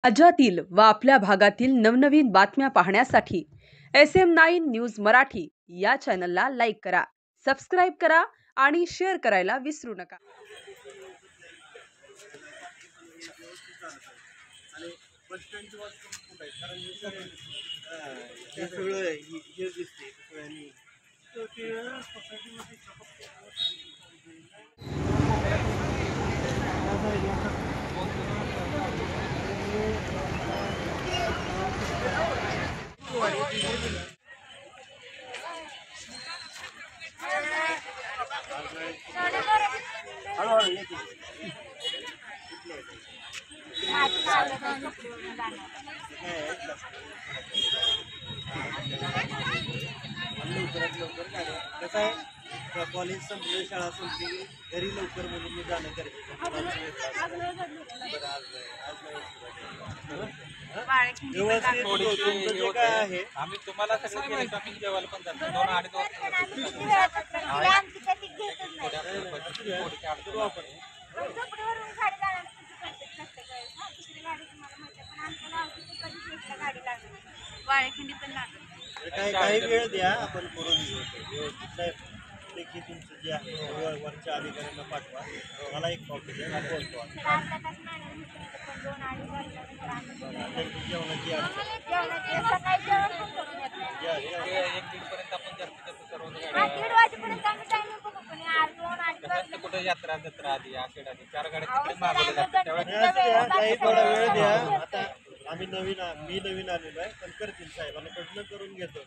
राज्यातील व आपल्या भागातील नवनवीन बातम्या पाहण्यासाठी SM9 न्यूज मराठी या चॅनलला लाईक करा, सबस्क्राईब करा आणि शेअर करायला विसरू नका. कसं आहे, कॉलेज संपलं, शाळा संपली, घरी लवकर मुलींनी जाणं गरजेचं आहे. आम्ही तुम्हाला सगळं केलं तर आम्ही जेवायला पण जातो 2-2.5 काही वेळ द्या, आपण करून घेऊ व्यवस्थित. देखील तुमचं जे आहे वरच्या अधिकाऱ्यांना पाठवा, मला एक कॉपी द्या, मी बोलतो. जेवणाची कुठे यात्रा जत्रा आधी आषाढ आधी 4 गाड्या तिकडे मागवल्या जातात काही थोडा वेळ द्या. आता मी नवीन आलेलो आहे, पण करतील साहेबांना कडनं करून घेतो.